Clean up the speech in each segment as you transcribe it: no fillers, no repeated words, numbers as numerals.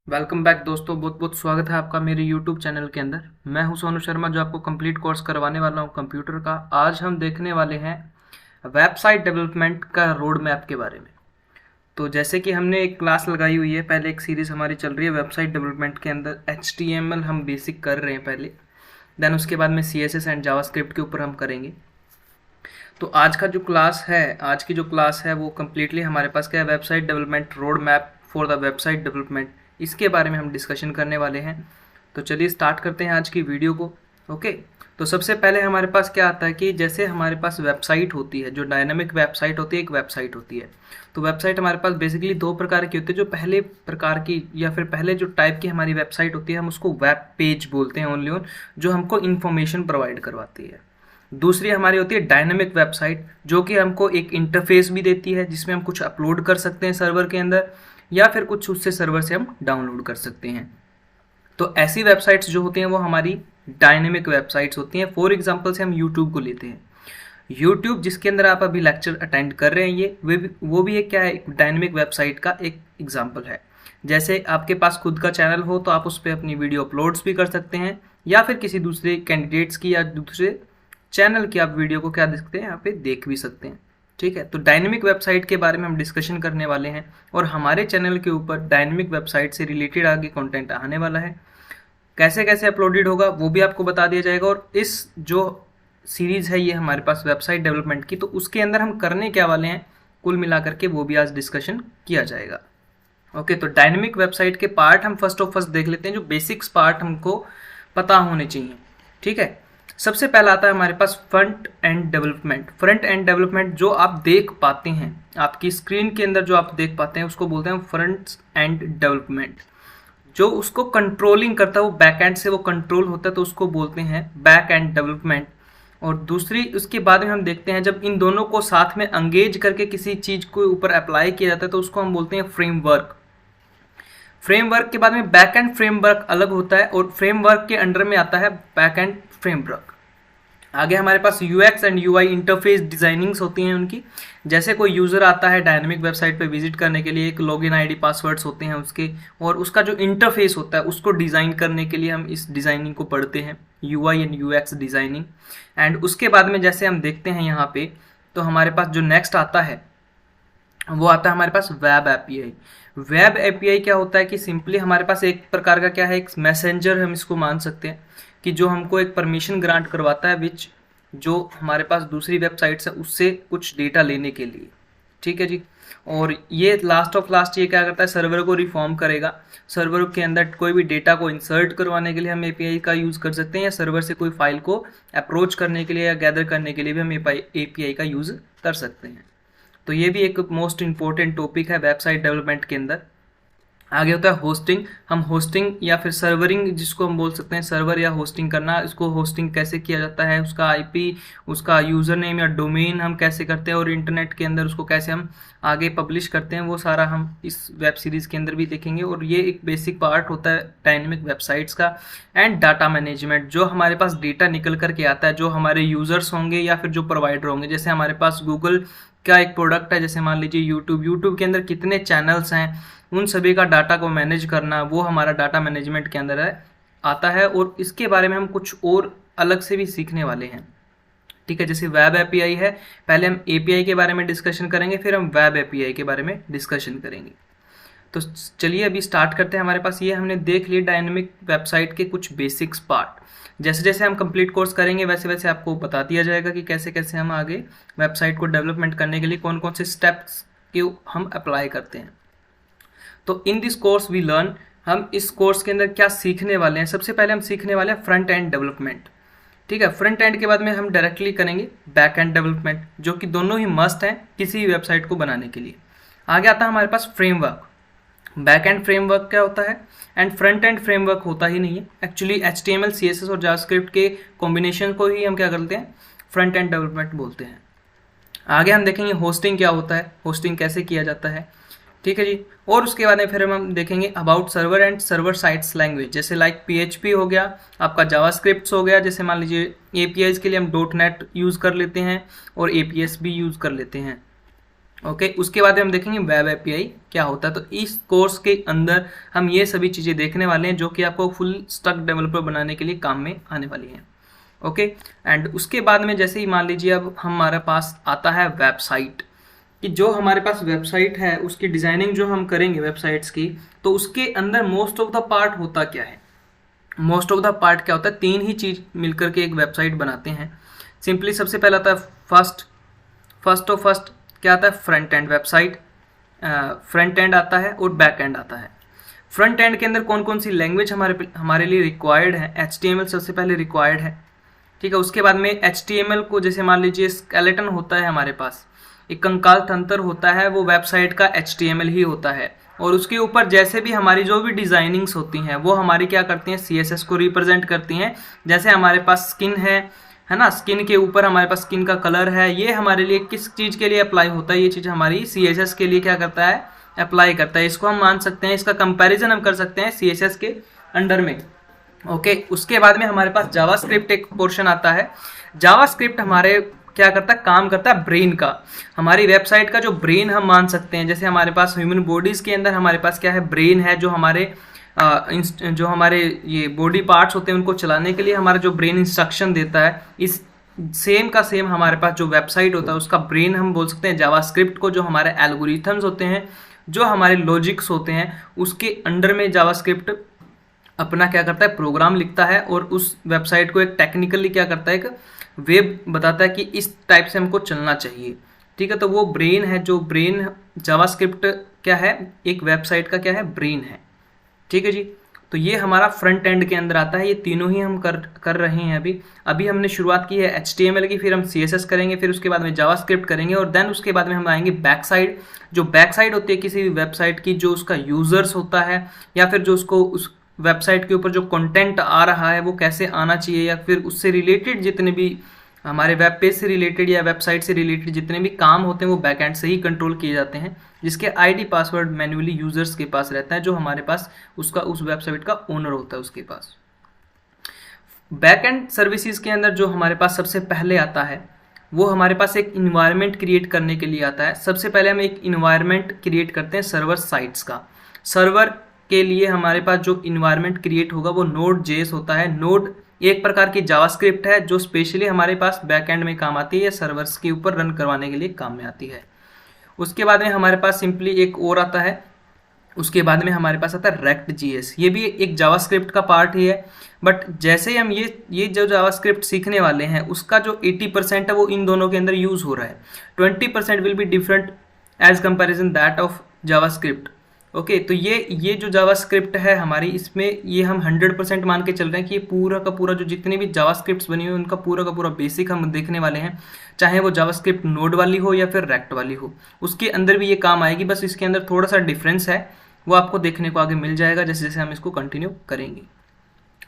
Welcome back दोस्तों, बहुत बहुत स्वागत है आपका मेरे YouTube चैनल के अंदर। मैं हूं सोनू शर्मा जो आपको कंप्लीट कोर्स करवाने वाला हूं कंप्यूटर का। आज हम देखने वाले हैं वेबसाइट डेवलपमेंट का रोड मैप के बारे में। तो जैसे कि हमने एक क्लास लगाई हुई है, पहले एक सीरीज़ हमारी चल रही है वेबसाइट डेवलपमेंट के अंदर। HTML हम बेसिक कर रहे हैं पहले, देन उसके बाद में CSS एंड जावास्क्रिप्ट के ऊपर हम करेंगे। तो आज की जो क्लास है वो कम्प्लीटली हमारे पास क्या है, website development road map for the website development, इसके बारे में हम डिस्कशन करने वाले हैं। तो चलिए स्टार्ट करते हैं आज की वीडियो को। ओके, तो सबसे पहले हमारे पास क्या आता है कि जैसे हमारे पास वेबसाइट होती है, जो डायनामिक वेबसाइट होती है, एक वेबसाइट होती है। तो वेबसाइट हमारे पास बेसिकली दो प्रकार की होती है। जो पहले प्रकार की या फिर पहले जो टाइप की हमारी वेबसाइट होती है, हम उसको वेब पेज बोलते हैं ओनली ऑन, जो हमको इन्फॉर्मेशन प्रोवाइड करवाती है। दूसरी हमारी होती है डायनामिक वेबसाइट, जो कि हमको एक इंटरफेस भी देती है जिसमें हम कुछ अपलोड कर सकते हैं सर्वर के अंदर, या फिर कुछ उससे सर्वर से हम डाउनलोड कर सकते हैं। तो ऐसी वेबसाइट्स जो होती हैं वो हमारी डायनेमिक वेबसाइट्स होती हैं। फॉर एग्जांपल से हम यूट्यूब को लेते हैं। यूट्यूब जिसके अंदर आप अभी लेक्चर अटेंड कर रहे हैं, ये वो भी एक क्या है, डायनेमिक वेबसाइट का एक एग्जांपल है। जैसे आपके पास खुद का चैनल हो तो आप उस पर अपनी वीडियो अपलोड्स भी कर सकते हैं, या फिर किसी दूसरे कैंडिडेट्स की या दूसरे चैनल की आप वीडियो को क्या देख सकते हैं, यहाँ पे देख भी सकते हैं। ठीक है, तो डायनेमिक वेबसाइट के बारे में हम डिस्कशन करने वाले हैं, और हमारे चैनल के ऊपर डायनेमिक वेबसाइट से रिलेटेड आगे कंटेंट आने वाला है। कैसे कैसे अपलोडेड होगा वो भी आपको बता दिया जाएगा। और इस जो सीरीज़ है ये हमारे पास वेबसाइट डेवलपमेंट की, तो उसके अंदर हम करने क्या वाले हैं कुल मिलाकर के, वो भी आज डिस्कशन किया जाएगा। ओके, तो डायनेमिक वेबसाइट के पार्ट हम फर्स्ट ऑफ फर्स्ट देख लेते हैं, जो बेसिक्स पार्ट हमको पता होने चाहिए। ठीक है, सबसे पहला आता है हमारे पास front end development. Front end development जो आप देख पाते हैं आपकी स्क्रीन के अंदर, जो आप देख पाते हैं उसको बोलते हैं फ्रंट एंड डेवलपमेंट। जो उसको कंट्रोलिंग करता है, वो बैक एंड से वो कंट्रोल होता है, तो उसको बोलते हैं बैक एंड डेवलपमेंट। और दूसरी उसके बाद में हम देखते हैं, जब इन दोनों को साथ में अंगेज करके किसी चीज़ के ऊपर अप्लाई किया जाता है तो उसको हम बोलते हैं फ्रेमवर्क। फ्रेमवर्क के बाद में बैक एंड फ्रेमवर्क अलग होता है, और फ्रेमवर्क के अंडर में आता है बैक एंड फ्रेमवर्क। आगे हमारे पास UX and UI interface designings होती हैं उनकी। जैसे कोई यूज़र आता है डायनेमिक वेबसाइट पे विजिट करने के लिए, एक लॉगिन आईडी पासवर्ड्स होते हैं उसके, और उसका जो इंटरफेस होता है उसको डिज़ाइन करने के लिए हम इस डिज़ाइनिंग को पढ़ते हैं, UI and UX designing. And उसके बाद में जैसे हम देखते हैं यहाँ पे, तो हमारे पास जो नेक्स्ट आता है वो आता है हमारे पास वेब एपीआई। वेब एपीआई क्या होता है कि सिंपली हमारे पास एक प्रकार का क्या है, एक मैसेंजर हम इसको मान सकते हैं, कि जो हमको एक परमिशन ग्रांट करवाता है, विच जो हमारे पास दूसरी वेबसाइट्स है उससे कुछ डेटा लेने के लिए। ठीक है जी। और ये लास्ट ऑफ लास्ट ये क्या करता है, सर्वर को रिफॉर्म करेगा। सर्वर के अंदर कोई भी डेटा को इंसर्ट करवाने के लिए हम एपीआई का यूज़ कर सकते हैं, या सर्वर से कोई फाइल को अप्रोच करने के लिए या गैदर करने के लिए भी हम एपीआई का यूज़ कर सकते हैं। तो ये भी एक मोस्ट इंपॉर्टेंट टॉपिक है वेबसाइट डेवलपमेंट के अंदर। आगे होता है होस्टिंग। हम होस्टिंग या फिर सर्वरिंग जिसको हम बोल सकते हैं, सर्वर या होस्टिंग करना, इसको होस्टिंग कैसे किया जाता है, उसका आईपी, उसका यूज़र नेम या डोमेन हम कैसे करते हैं, और इंटरनेट के अंदर उसको कैसे हम आगे पब्लिश करते हैं, वो सारा हम इस वेब सीरीज़ के अंदर भी देखेंगे। और ये एक बेसिक पार्ट होता है डायनेमिक वेबसाइट्स का। एंड डाटा मैनेजमेंट, जो हमारे पास डेटा निकल करके आता है, जो हमारे यूज़र्स होंगे या फिर जो प्रोवाइडर होंगे। जैसे हमारे पास गूगल का एक प्रोडक्ट है, जैसे मान लीजिए यूट्यूब के अंदर कितने चैनल्स हैं, उन सभी का डाटा को मैनेज करना, वो हमारा डाटा मैनेजमेंट के अंदर आता है। और इसके बारे में हम कुछ और अलग से भी सीखने वाले हैं। ठीक है, जैसे वेब एपीआई है, पहले हम एपीआई के बारे में डिस्कशन करेंगे, फिर हम वेब एपीआई के बारे में डिस्कशन करेंगे। तो चलिए अभी स्टार्ट करते हैं। हमारे पास ये हमने देख लिए डायनेमिक वेबसाइट के कुछ बेसिक्स पार्ट। जैसे जैसे हम कंप्लीट कोर्स करेंगे वैसे वैसे आपको बता दिया जाएगा कि कैसे कैसे हम आगे वेबसाइट को डेवलपमेंट करने के लिए कौन कौन से स्टेप्स के हम अप्लाई करते हैं। तो in this course we learn, हम इस कोर्स के अंदर क्या सीखने वाले हैं। सबसे पहले हम सीखने वाले हैं फ्रंट एंड डेवलपमेंट। ठीक है, फ्रंट एंड के बाद में हम डायरेक्टली करेंगे बैक एंड डेवलपमेंट, जो कि दोनों ही मस्ट हैं किसी भी वेबसाइट को बनाने के लिए। आगे आता है हमारे पास फ्रेमवर्क। बैक एंड फ्रेमवर्क क्या होता है, एंड फ्रंट एंड फ्रेमवर्क होता ही नहीं है एक्चुअली। HTML CSS और जावास्क्रिप्ट के कॉम्बिनेशन को ही हम क्या करते हैं, फ्रंट एंड डेवलपमेंट बोलते हैं। आगे हम देखेंगे होस्टिंग क्या होता है, होस्टिंग कैसे किया जाता है। ठीक है जी। और उसके बाद में फिर हम देखेंगे about server and server sites language, जैसे लाइक PHP हो गया, आपका जावास्क्रिप्ट हो गया। जैसे मान लीजिए APIs के लिए हम .NET यूज़ कर लेते हैं और APS भी यूज़ कर लेते हैं। ओके, उसके बाद हम देखेंगे वेब एपीआई क्या होता है। तो इस कोर्स के अंदर हम ये सभी चीज़ें देखने वाले हैं जो कि आपको फुल स्टैक डेवलपर बनाने के लिए काम में आने वाली हैं। ओके, एंड उसके बाद में जैसे ही मान लीजिए अब हमारे पास आता है वेबसाइट, कि जो हमारे पास वेबसाइट है उसकी डिज़ाइनिंग जो हम करेंगे वेबसाइट्स की, तो उसके अंदर मोस्ट ऑफ द पार्ट होता क्या है। मोस्ट ऑफ द पार्ट क्या होता है, 3 ही चीज़ मिलकर के एक वेबसाइट बनाते हैं। सिंपली सबसे पहला आता है फर्स्ट क्या आता है, front end website. Front end आता है और बैक एंड आता है। फ्रंट एंड के अंदर कौन कौन सी लैंग्वेज हमारे लिए रिक्वायर्ड है। HTML सबसे पहले रिक्वायर्ड है, ठीक है। उसके बाद में HTML को जैसे मान लीजिए स्केलेटन होता है हमारे पास, एक कंकाल तंत्र होता है, वो वेबसाइट का HTML ही होता है। और उसके ऊपर जैसे भी हमारी जो भी डिज़ाइनिंग्स होती हैं वो हमारी क्या करती हैं, CSS को रिप्रेजेंट करती हैं। जैसे हमारे पास स्किन है ना, स्किन के ऊपर हमारे पास स्किन का कलर है, ये हमारे लिए किस चीज़ के लिए अप्लाई होता है, ये चीज़ हमारी CSS के लिए क्या करता है, अप्लाई करता है। इसको हम मान सकते हैं, इसका कंपैरिजन हम कर सकते हैं CSS के अंडर में। ओके, उसके बाद में हमारे पास जावास्क्रिप्ट एक पोर्शन आता है। जावास्क्रिप्ट हमारे क्या करता है, काम करता है ब्रेन का, हमारी वेबसाइट का जो ब्रेन हम मान सकते हैं। जैसे हमारे पास ह्यूमन बॉडीज़ के अंदर हमारे पास क्या है, ब्रेन है, जो हमारे ये बॉडी पार्ट्स होते हैं उनको चलाने के लिए हमारा जो ब्रेन इंस्ट्रक्शन देता है, इस सेम का सेम हमारे पास जो वेबसाइट होता है उसका ब्रेन हम बोल सकते हैं जावास्क्रिप्ट को। जो हमारे एल्गोरिथम्स होते हैं, जो हमारे लॉजिक्स होते हैं, उसके अंडर में जावास्क्रिप्ट अपना क्या करता है, प्रोग्राम लिखता है और उस वेबसाइट को एक टेक्निकली क्या करता है, एक वेब बताता है कि इस टाइप से हमको चलना चाहिए, ठीक है। तो वो ब्रेन है, जो ब्रेन जावास्क्रिप्ट क्या है, एक वेबसाइट का क्या है, ब्रेन है, ठीक है जी। तो ये हमारा फ्रंट एंड के अंदर आता है। ये तीनों ही हम कर रहे हैं अभी हमने शुरुआत की है HTML की, फिर हम CSS करेंगे, फिर उसके बाद में जावास्क्रिप्ट करेंगे, और देन उसके बाद में हम आएंगे बैक साइड। जो बैक साइड होती है किसी भी वेबसाइट की, जो उसका यूजर्स होता है, या फिर जो उसको उस वेबसाइट के ऊपर जो कंटेंट आ रहा है वो कैसे आना चाहिए, या फिर उससे रिलेटेड जितने भी हमारे वेब पेज से रिलेटेड या वेबसाइट से रिलेटेड जितने भी काम होते हैं वो बैकएंड से ही कंट्रोल किए जाते हैं, जिसके आईडी पासवर्ड मैन्युअली यूजर्स के पास रहता है, जो हमारे पास उसका उस वेबसाइट का ओनर होता है उसके पास। बैकएंड सर्विसेज के अंदर जो हमारे पास सबसे पहले आता है वो हमारे पास एक इन्वायरमेंट क्रिएट करने के लिए आता है। सबसे पहले हम एक इन्वायरमेंट क्रिएट करते हैं सर्वर साइट्स का। सर्वर के लिए हमारे पास जो इन्वायरमेंट क्रिएट होगा वो Node.js होता है। नोड एक प्रकार की जावास्क्रिप्ट है जो स्पेशली हमारे पास बैकएंड में काम आती है या सर्वर्स के ऊपर रन करवाने के लिए काम में आती है। उसके बाद में हमारे पास सिंपली एक और आता है, उसके बाद में हमारे पास आता है React.js। ये भी एक जावास्क्रिप्ट का पार्ट ही है, बट जैसे ही हम ये जो जावास्क्रिप्ट सीखने वाले हैं उसका जो 80% है वो इन दोनों के अंदर यूज़ हो रहा है। 20% will be different as comparison that of JavaScript. Okay, तो ये जो जावास्क्रिप्ट है हमारी, इसमें ये हम 100% मान के चल रहे हैं कि ये पूरा का पूरा जो जितने भी जावास्क्रिप्ट्स बनी हुई हैं उनका पूरा का पूरा बेसिक हम देखने वाले हैं, चाहे वो जावास्क्रिप्ट नोड वाली हो या फिर रेक्ट वाली हो, उसके अंदर भी ये काम आएगी। बस इसके अंदर थोड़ा सा डिफरेंस है, वो आपको देखने को आगे मिल जाएगा जैसे जैसे हम इसको कंटिन्यू करेंगे।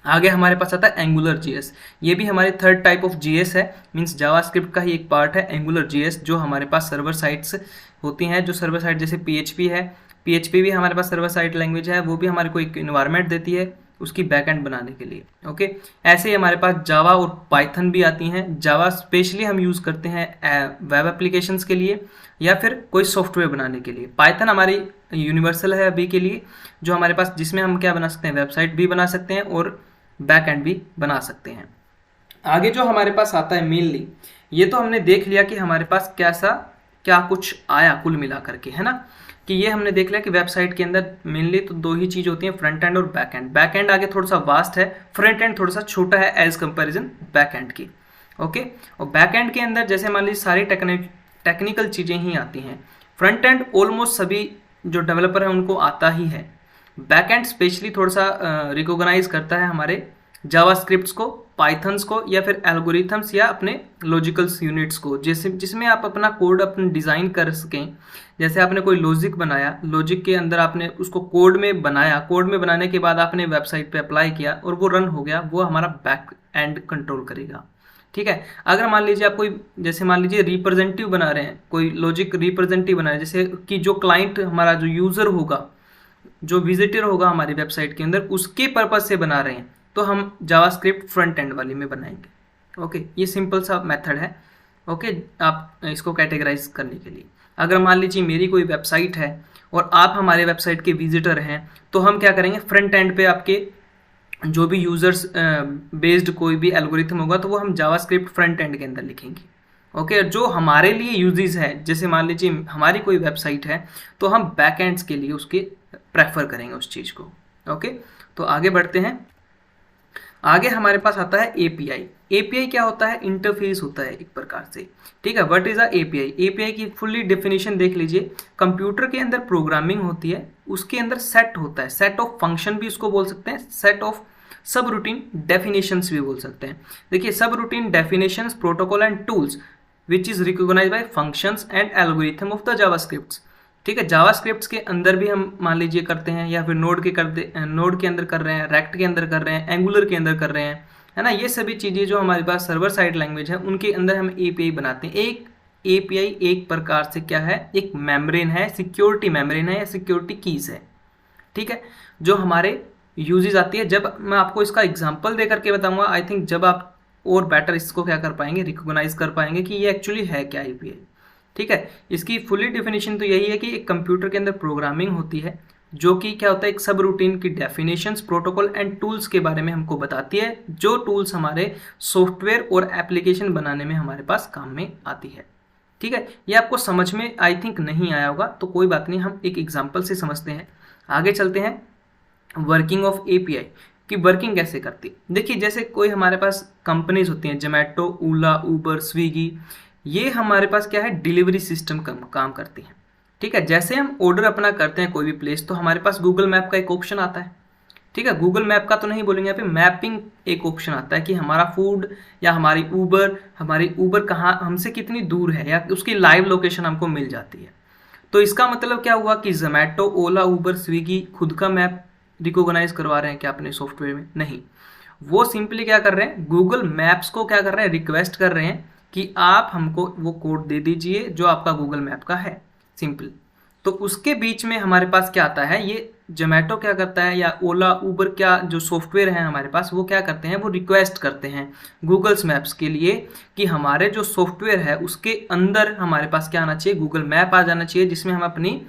आगे हमारे पास आता है AngularJS। ये भी हमारे थर्ड टाइप ऑफ JS है, मीन्स जावास्क्रिप्ट का ही एक पार्ट है AngularJS, जो हमारे पास सर्वर साइट्स होती हैं। जो सर्वर साइट जैसे PHP है, PHP भी हमारे पास सर्वर साइट लैंग्वेज है, वो भी हमारे को एक इन्वायरमेंट देती है उसकी बैकएंड बनाने के लिए। ओके, ऐसे ही हमारे पास जावा और पाइथन भी आती हैं। जावा स्पेशली हम यूज़ करते हैं वेब एप्लीकेशंस के लिए या फिर कोई सॉफ्टवेयर बनाने के लिए। पाइथन हमारी यूनिवर्सल है अभी के लिए, जो हमारे पास जिसमें हम क्या बना सकते हैं, वेबसाइट भी बना सकते हैं और बैकएंड भी बना सकते हैं। आगे जो हमारे पास आता है मेनली, ये तो हमने देख लिया कि हमारे पास क्या कुछ आया कुल मिला करके, है ना, कि ये हमने देख लिया कि वेबसाइट के अंदर मेनली तो 2 ही चीज़ होती हैं, फ्रंट एंड और बैक एंड। बैक एंड आगे थोड़ा सा वास्ट है, फ्रंट एंड थोड़ा सा छोटा है एज कंपैरिजन बैक एंड की। ओके, और बैक एंड के अंदर जैसे मान लीजिए सारी टेक्निकल चीज़ें ही आती हैं। फ्रंट एंड ऑलमोस्ट सभी जो डेवलपर हैं उनको आता ही है। बैक एंड स्पेशली थोड़ा सा रिकॉग्नाइज करता है हमारे जावास्क्रिप्ट्स को, पाइथन्स को, या फिर एल्गोरिथम्स या अपने लॉजिकल्स यूनिट्स को, जैसे जिसमें आप अपना कोड अपने डिज़ाइन कर सकें। जैसे आपने कोई लॉजिक बनाया, लॉजिक के अंदर आपने उसको कोड में बनाया, कोड में बनाने के बाद आपने वेबसाइट पे अप्लाई किया और वो रन हो गया, वो हमारा बैक एंड कंट्रोल करेगा। ठीक है, अगर मान लीजिए आप कोई, जैसे मान लीजिए रिप्रेजेंटेटिव बना रहे हैं, कोई लॉजिक रिप्रेजेंटेटिव बना रहे हैं, जैसे कि जो क्लाइंट हमारा जो यूज़र होगा, जो विजिटर होगा हमारी वेबसाइट के अंदर, उसके पर्पज से बना रहे हैं, तो हम जावास्क्रिप्ट फ्रंट एंड वाली में बनाएंगे। ओके, ये सिंपल सा मेथड है। ओके, आप इसको कैटेगराइज करने के लिए। अगर मान लीजिए मेरी कोई वेबसाइट है और आप हमारे वेबसाइट के विजिटर हैं, तो हम क्या करेंगे, फ्रंट एंड पे आपके जो भी यूजर्स बेस्ड कोई भी एल्गोरिथम होगा तो वो हम जावास्क्रिप्ट फ्रंट एंड के अंदर लिखेंगे। ओके, जो हमारे लिए यूजेस है, जैसे मान लीजिए हमारी कोई वेबसाइट है तो हम बैक एंड्स के लिए उसके प्रेफर करेंगे उस चीज़ को। ओके, तो आगे बढ़ते हैं। आगे हमारे पास आता है एपीआई। एपीआई क्या होता है? इंटरफेस होता है एक प्रकार से। ठीक है, what is a API? API की फुल्ली डेफिनेशन देख लीजिए। कंप्यूटर के अंदर प्रोग्रामिंग होती है, उसके अंदर सेट होता है, सेट ऑफ फंक्शन भी उसको बोल सकते हैं, set of subroutine definitions भी बोल सकते हैं। देखिए, subroutine definitions, protocol and tools which is recognised by functions and algorithm of the JavaScripts. ठीक है, जावास्क्रिप्ट्स के अंदर भी हम मान लीजिए करते हैं, या फिर नोड के अंदर कर रहे हैं, रेक्ट के अंदर कर रहे हैं, एंगुलर के अंदर कर रहे हैं, है ना। ये सभी चीज़ें जो हमारे पास सर्वर साइड लैंग्वेज है उनके अंदर हम एपीआई बनाते हैं। एक एपीआई एक प्रकार से क्या है, एक मेम्ब्रेन है, सिक्योरिटी मेम्ब्रेन है या सिक्योरिटी कीज है। ठीक है, जो हमारे यूजेस आती है। जब मैं आपको इसका एग्जांपल दे करके बताऊंगा, आई थिंक जब आप और बेटर इसको क्या कर पाएंगे, रिकॉग्नाइज कर पाएंगे कि ये एक्चुअली है क्या एपीआई। ठीक है, इसकी फुली डेफिनेशन तो यही है कि एक कंप्यूटर के अंदर प्रोग्रामिंग होती है जो कि क्या होता है, एक सब रूटीन की डेफिनेशंस, प्रोटोकॉल एंड टूल्स के बारे में हमको बताती है, जो टूल्स हमारे सॉफ्टवेयर और एप्लीकेशन बनाने में हमारे पास काम में आती है। ठीक है, ये आपको समझ में आई थिंक नहीं आया होगा, तो कोई बात नहीं, हम एक एग्जाम्पल से समझते हैं। आगे चलते हैं। वर्किंग ऑफ एपीआई की वर्किंग कैसे करती है। देखिए, जैसे कोई हमारे पास कंपनीज होती हैं, जोमेटो, ओला, उबर, स्विगी, ये हमारे पास क्या है, डिलीवरी सिस्टम काम करती हैं। ठीक है, जैसे हम ऑर्डर अपना करते हैं कोई भी प्लेस, तो हमारे पास गूगल मैप का एक ऑप्शन आता है। ठीक है, गूगल मैप का तो नहीं बोलेंगे, यहाँ पे मैपिंग एक ऑप्शन आता है कि हमारा फूड या हमारी ऊबर कहाँ हमसे कितनी दूर है, या उसकी लाइव लोकेशन हमको मिल जाती है। तो इसका मतलब क्या हुआ कि जोमेटो, ओला, उबर, स्विगी खुद का मैप रिकॉग्नाइज करवा रहे हैं क्या अपने सॉफ्टवेयर में? नहीं, वो सिंपली क्या कर रहे हैं, गूगल मैप्स को क्या कर रहे हैं, रिक्वेस्ट कर रहे हैं कि आप हमको वो कोड दे दीजिए जो आपका गूगल मैप का है, सिंपल। तो उसके बीच में हमारे पास क्या आता है, ये जोमेटो क्या करता है या ओला, उबर, क्या जो सॉफ्टवेयर है हमारे पास, वो क्या करते हैं, वो रिक्वेस्ट करते हैं गूगल्स मैप्स के लिए कि हमारे जो सॉफ्टवेयर है उसके अंदर हमारे पास क्या आना चाहिए, गूगल मैप आ जाना चाहिए, जिसमें हम अपनी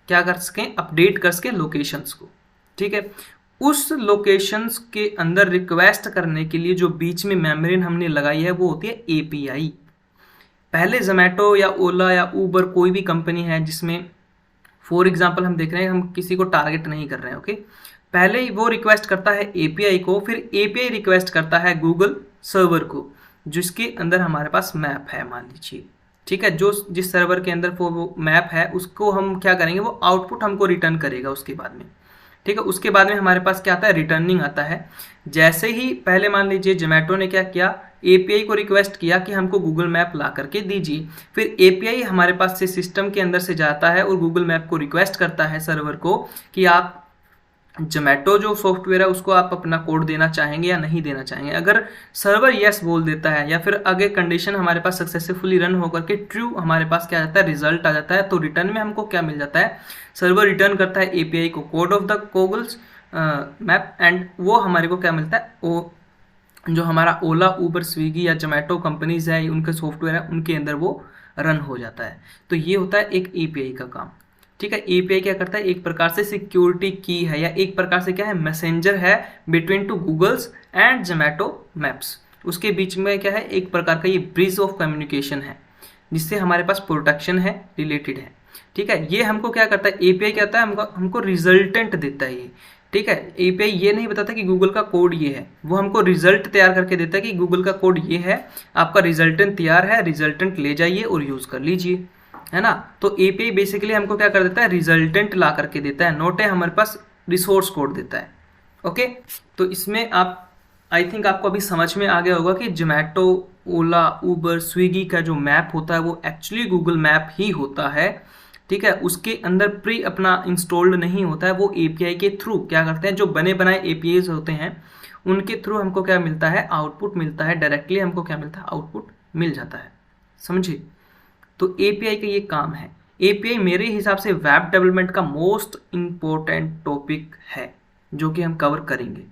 क्या कर सकें, अपडेट कर सकें लोकेशंस को। ठीक है, उस लोकेशंस के अंदर रिक्वेस्ट करने के लिए जो बीच में मेम्ब्रेन हमने लगाई है वो होती है एपीआई। पहले जोमेटो या ओला या उबर कोई भी कंपनी है जिसमें फॉर एग्जांपल हम देख रहे हैं, हम किसी को टारगेट नहीं कर रहे हैं। ओके, पहले ही वो रिक्वेस्ट करता है एपीआई को, फिर एपीआई रिक्वेस्ट करता है गूगल सर्वर को, जिसके अंदर हमारे पास मैप है मान लीजिए। ठीक है, जो जिस सर्वर के अंदर वो मैप है उसको हम क्या करेंगे, वो आउटपुट हमको रिटर्न करेगा उसके बाद में। ठीक है, उसके बाद में हमारे पास क्या आता है, रिटर्निंग आता है। जैसे ही पहले मान लीजिए जोमेटो ने क्या किया, एपीआई को रिक्वेस्ट किया कि हमको गूगल मैप ला करके दीजिए, फिर एपीआई हमारे पास से सिस्टम के अंदर से जाता है और गूगल मैप को रिक्वेस्ट करता है सर्वर को कि आप जोमेटो जो सॉफ्टवेयर है उसको आप अपना कोड देना चाहेंगे या नहीं देना चाहेंगे। अगर सर्वर यस बोल देता है या फिर आगे कंडीशन हमारे पास सक्सेसफुली रन होकर के ट्रू हमारे पास क्या आ जाता है, रिजल्ट आ जाता है, तो रिटर्न में हमको क्या मिल जाता है, सर्वर रिटर्न करता है एपीआई को code of the Google's map, and वो हमारे को क्या मिलता है, वो जो हमारा ओला, उबर, स्विगी या जोमेटो कंपनीज है उनके सॉफ्टवेयर है उनके अंदर वो रन हो जाता है। तो ये होता है एक एपीआई का काम। ठीक है, एपीआई क्या करता है, एक प्रकार से सिक्योरिटी की है या एक प्रकार से क्या है, मैसेंजर है between two Google's and Zomato maps. उसके बीच में क्या है, एक प्रकार का ये ब्रिज ऑफ कम्युनिकेशन है जिससे हमारे पास प्रोटेक्शन है, रिलेटेड है। ठीक है, ये हमको क्या करता है, एपीआई क्या होता है, हमको रिजल्टेंट देता है ये। ठीक है, एपीआई ये नहीं बताता कि गूगल का कोड ये है, वो हमको रिजल्ट तैयार करके देता है कि गूगल का कोड ये है, आपका रिजल्टेंट तैयार है, रिजल्टेंट ले जाइए और यूज कर लीजिए, है ना। तो एपीआई बेसिकली हमको क्या कर देता है, रिजल्टेंट ला करके देता है, नोट है हमारे पास रिसोर्स कोड देता है। ओके, तो इसमें आप आई थिंक आपको अभी समझ में आ गया होगा कि जोमेटो, ओला, उबर, स्विगी का जो मैप होता है वो एक्चुअली गूगल मैप ही होता है। ठीक है, उसके अंदर प्री अपना इंस्टॉल्ड नहीं होता है, वो एपीआई के थ्रू क्या करते हैं, जो बने बनाए एपीआईज होते हैं उनके थ्रू हमको क्या मिलता है, आउटपुट मिलता है, डायरेक्टली हमको क्या मिलता है, आउटपुट मिल जाता है। समझिए, तो एपीआई का ये काम है। एपीआई मेरे हिसाब से वेब डेवलपमेंट का मोस्ट इम्पोर्टेंट टॉपिक है जो कि हम कवर करेंगे,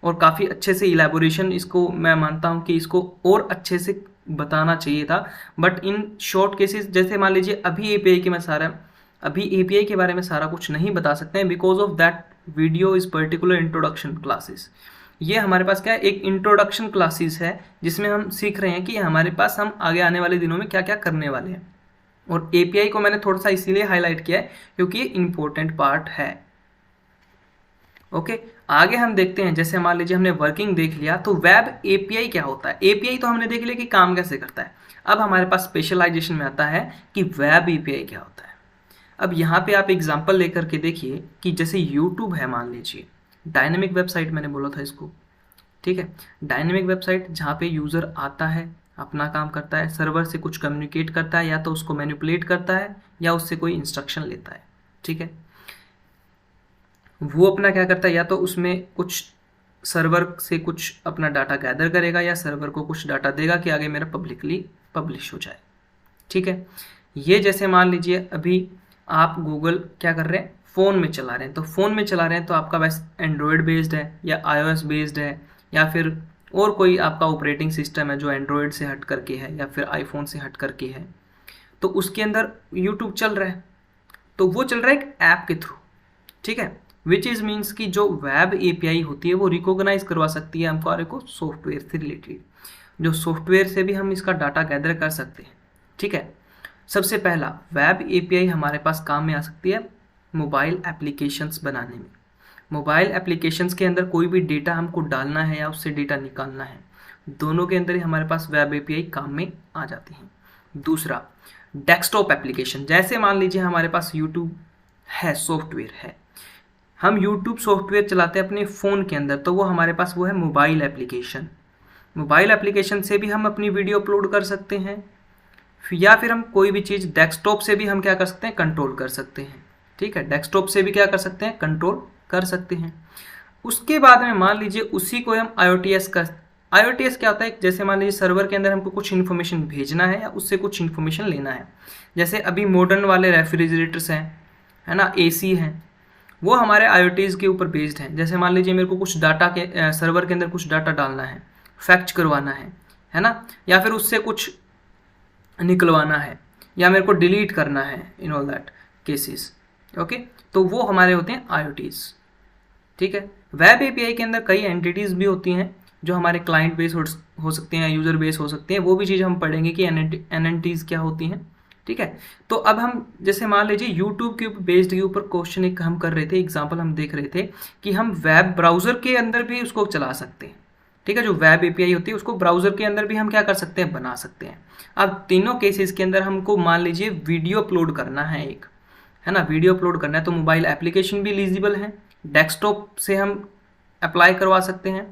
और काफ़ी अच्छे से इलेबोरेशन इसको मैं मानता हूँ कि इसको और अच्छे से बताना चाहिए था, बट इन शॉर्ट केसेस जैसे मान लीजिए अभी एपीआई के बारे में सारा कुछ नहीं बता सकते हैं, because of that video is particular introduction classes. ये हमारे पास क्या है, एक इंट्रोडक्शन क्लासेस है जिसमें हम सीख रहे हैं कि हमारे पास हम आगे आने वाले दिनों में क्या क्या करने वाले हैं। और एपीआई को मैंने थोड़ा सा इसीलिए हाईलाइट किया है क्योंकि ये इंपॉर्टेंट पार्ट है। ओके, आगे हम देखते हैं। जैसे मान लीजिए हमने वर्किंग देख लिया, तो वेब एपीआई क्या होता है। एपीआई तो हमने देख लिया कि काम कैसे करता है। अब हमारे पास स्पेशलाइजेशन में आता है कि वेब एपीआई क्या होता है। अब यहाँ पे आप एग्जांपल लेकर के देखिए कि जैसे यूट्यूब है, मान लीजिए डायनेमिक वेबसाइट मैंने बोला था इसको, ठीक है। डायनेमिक वेबसाइट जहाँ पे यूज़र आता है, अपना काम करता है, सर्वर से कुछ कम्युनिकेट करता है, या तो उसको मैनिपुलेट करता है या उससे कोई इंस्ट्रक्शन लेता है, ठीक है। वो अपना क्या करता है, या तो उसमें कुछ सर्वर से कुछ अपना डाटा गैदर करेगा या सर्वर को कुछ डाटा देगा कि आगे मेरा पब्लिकली पब्लिश हो जाए, ठीक है। ये जैसे मान लीजिए अभी आप गूगल क्या कर रहे हैं, फ़ोन में चला रहे हैं, तो फ़ोन में चला रहे हैं तो आपका वैसे एंड्रॉयड बेस्ड है या iOS बेस्ड है या फिर और कोई आपका ऑपरेटिंग सिस्टम है जो एंड्रॉयड से हट करके है या फिर आईफोन से हट करके है, तो उसके अंदर यूट्यूब चल रहा है। तो वो चल रहा है एक ऐप के थ्रू, ठीक है। विच इज़ मीन्स कि जो वेब एपीआई होती है वो रिकॉग्नाइज करवा सकती है हमारे को सॉफ्टवेयर से रिलेटेड, जो सॉफ्टवेयर से भी हम इसका डाटा गैदर कर सकते हैं, ठीक है। सबसे पहला वेब एपीआई हमारे पास काम में आ सकती है मोबाइल एप्लीकेशंस बनाने में। मोबाइल एप्लीकेशंस के अंदर कोई भी डेटा हमको डालना है या उससे डेटा निकालना है, दोनों के अंदर ही हमारे पास वेब एपीआई काम में आ जाती हैं। दूसरा डेस्कटॉप एप्लीकेशन, जैसे मान लीजिए हमारे पास यूट्यूब है, सॉफ्टवेयर है, हम यूट्यूब सॉफ्टवेयर चलाते हैं अपने फ़ोन के अंदर, तो वो हमारे पास वो है मोबाइल एप्लीकेशन। मोबाइल एप्लीकेशन से भी हम अपनी वीडियो अपलोड कर सकते हैं, या फिर हम कोई भी चीज़ डेस्कटॉप से भी हम क्या कर सकते हैं, कंट्रोल कर सकते हैं, ठीक है। डेस्कटॉप से भी क्या कर सकते हैं, कंट्रोल कर सकते हैं। उसके बाद में मान लीजिए उसी को हम IOTS क्या होता है, जैसे मान लीजिए सर्वर के अंदर हमको कुछ इन्फॉर्मेशन भेजना है या उससे कुछ इन्फॉर्मेशन लेना है। जैसे अभी मॉडर्न वाले रेफ्रिजरेटर्स हैं, है ना, AC हैं, वो हमारे IOTs के ऊपर बेस्ड हैं। जैसे मान लीजिए मेरे को कुछ डाटा के सर्वर के अंदर कुछ डाटा डालना है, फैक्च करवाना है ना, या फिर उससे कुछ निकलवाना है या मेरे को डिलीट करना है, in all that cases, okay. तो वो हमारे होते हैं IOTs, ठीक है। वेब एपीआई के अंदर कई एंटिटीज़ भी होती हैं जो हमारे क्लाइंट बेस हो सकते हैं, यूज़र बेस हो सकते हैं, वो भी चीज़ हम पढ़ेंगे कि एनएनटीज़ क्या होती हैं, ठीक है। तो अब हम जैसे मान लीजिए यूट्यूब के बेस्ड के ऊपर क्वेश्चन एक हम कर रहे थे, एग्जाम्पल हम देख रहे थे कि हम वेब ब्राउज़र के अंदर भी उसको चला सकते हैं, ठीक है। जो वेब एपीआई होती है उसको ब्राउज़र के अंदर भी हम क्या कर सकते हैं, बना सकते हैं। अब तीनों केसेस के अंदर हमको मान लीजिए वीडियो अपलोड करना है एक, है ना, वीडियो अपलोड करना है, तो मोबाइल एप्लीकेशन भी एलिजिबल है, डेस्कटॉप से हम अप्लाई करवा सकते हैं,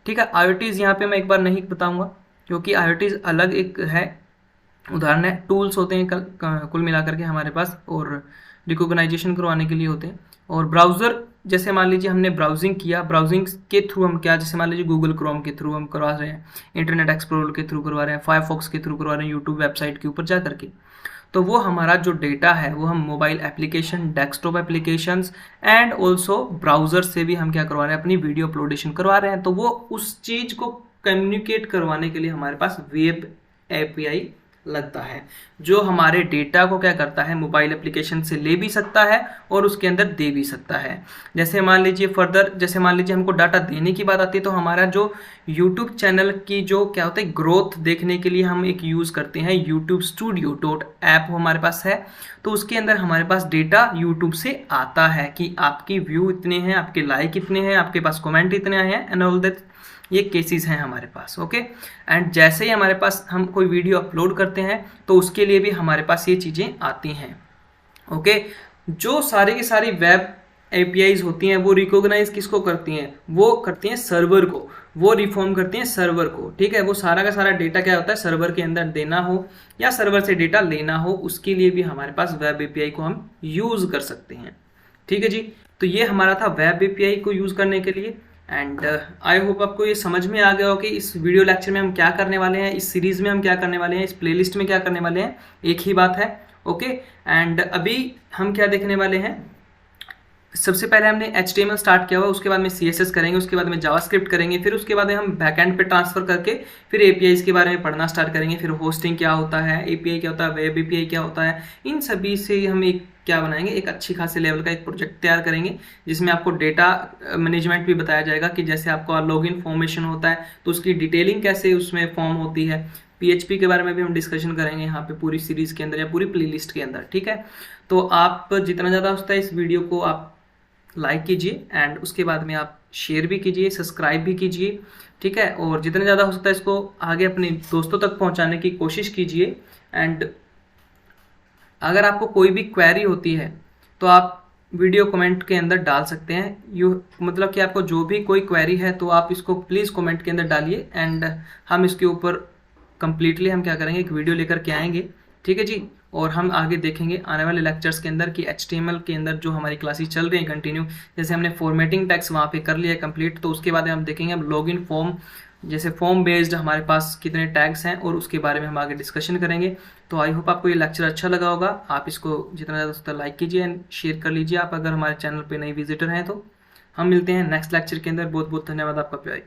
ठीक है। IOTs यहाँ पे मैं एक बार नहीं बताऊंगा क्योंकि IOTs अलग एक है, उदाहरण है, टूल्स होते हैं कुल मिलाकर के हमारे पास, और रिकॉग्नाइजेशन करवाने के लिए होते हैं। और ब्राउज़र जैसे मान लीजिए हमने ब्राउजिंग किया, ब्राउजिंग के थ्रू हम क्या, जैसे मान लीजिए गूगल क्रोम के थ्रू हम करवा रहे हैं, इंटरनेट एक्सप्लोरर के थ्रू करवा रहे हैं, फायरफॉक्स के थ्रू करवा रहे हैं, यूट्यूब वेबसाइट के ऊपर जा करके, तो वो हमारा जो डेटा है वो हम mobile application, desktop applications and also browser से भी हम क्या करवा रहे हैं, अपनी वीडियो अपलोडेशन करवा रहे हैं। तो वो उस चीज़ को कम्युनिकेट करवाने के लिए हमारे पास वेब एपीआई लगता है, जो हमारे डेटा को क्या करता है, मोबाइल एप्लीकेशन से ले भी सकता है और उसके अंदर दे भी सकता है। जैसे मान लीजिए फर्दर, जैसे मान लीजिए हमको डाटा देने की बात आती है, तो हमारा जो यूट्यूब चैनल की जो क्या होता है, ग्रोथ देखने के लिए हम एक यूज़ करते हैं youtube.studio.app हमारे पास है। तो उसके अंदर हमारे पास डेटा यूट्यूब से आता है कि आपकी व्यू इतने हैं, आपके लाइक इतने हैं, आपके पास कमेंट इतने आए हैं एंड ऑल दैट, ये केसेस हैं हमारे पास, ओके। एंड जैसे ही हमारे पास हम कोई वीडियो अपलोड करते हैं तो उसके लिए भी हमारे पास ये चीज़ें आती हैं, ओके। जो सारी की सारी वेब एपीआईज होती हैं वो रिकॉग्नाइज किसको करती हैं, वो करती हैं सर्वर को, वो रिफॉर्म करती हैं सर्वर को, ठीक है। वो सारा का सारा डेटा क्या होता है, सर्वर के अंदर देना हो या सर्वर से डेटा लेना हो, उसके लिए भी हमारे पास वेब एपीआई को हम यूज़ कर सकते हैं, ठीक है जी। तो ये हमारा था वेब एपीआई को यूज़ करने के लिए। एंड आई होप आपको ये समझ में आ गया हो कि इस वीडियो लेक्चर में हम क्या करने वाले हैं, इस सीरीज़ में हम क्या करने वाले हैं, इस प्लेलिस्ट में क्या करने वाले हैं, एक ही बात है, ओके। एंड अभी हम क्या देखने वाले हैं, सबसे पहले हमने HTML स्टार्ट किया हुआ, उसके बाद में CSS करेंगे, उसके बाद में जावास्क्रिप्ट करेंगे, फिर उसके बाद में हम बैकएंड पे ट्रांसफर करके फिर APIs के बारे में पढ़ना स्टार्ट करेंगे, फिर होस्टिंग क्या होता है, API क्या होता है, वेब API क्या होता है, इन सभी से हम एक क्या बनाएंगे, एक अच्छी खासी लेवल का एक प्रोजेक्ट तैयार करेंगे जिसमें आपको डेटा मैनेजमेंट भी बताया जाएगा कि जैसे आपका लॉगिन फॉर्मेशन होता है तो उसकी डिटेलिंग कैसे उसमें फॉर्म होती है। PHP के बारे में भी हम डिस्कशन करेंगे यहाँ पे पूरी सीरीज के अंदर या पूरी प्लेलिस्ट के अंदर, ठीक है। तो आप जितना ज़्यादा हो सकता है इस वीडियो को आप लाइक कीजिए एंड उसके बाद में आप शेयर भी कीजिए, सब्सक्राइब भी कीजिए, ठीक है। और जितना ज़्यादा हो सकता है इसको आगे अपने दोस्तों तक पहुंचाने की कोशिश कीजिए। एंड अगर आपको कोई भी क्वेरी होती है तो आप वीडियो कमेंट के अंदर डाल सकते हैं। मतलब कि आपको जो भी कोई क्वेरी है तो आप इसको प्लीज़ कमेंट के अंदर डालिए एंड हम इसके ऊपर कंप्लीटली हम क्या करेंगे, एक वीडियो लेकर के आएंगे, ठीक है जी। और हम आगे देखेंगे आने वाले लेक्चर्स के अंदर कि HTML के अंदर जो हमारी क्लासेस चल रही हैं कंटिन्यू, जैसे हमने फॉर्मेटिंग टैग्स वहाँ पे कर लिया है कंप्लीट, तो उसके बाद हम देखेंगे हम लॉगिन फॉर्म, जैसे फॉर्म बेस्ड हमारे पास कितने टैग्स हैं और उसके बारे में हम आगे डिस्कशन करेंगे। तो आई होप आपको ये लेक्चर अच्छा लगा होगा। आप इसको जितना ज़्यादा उसका लाइक कीजिए एंड शेयर कर लीजिए आप अगर हमारे चैनल पे नए विजिटर हैं तो। हम मिलते हैं नेक्स्ट लेक्चर के अंदर। बहुत बहुत धन्यवाद आपका प्यार।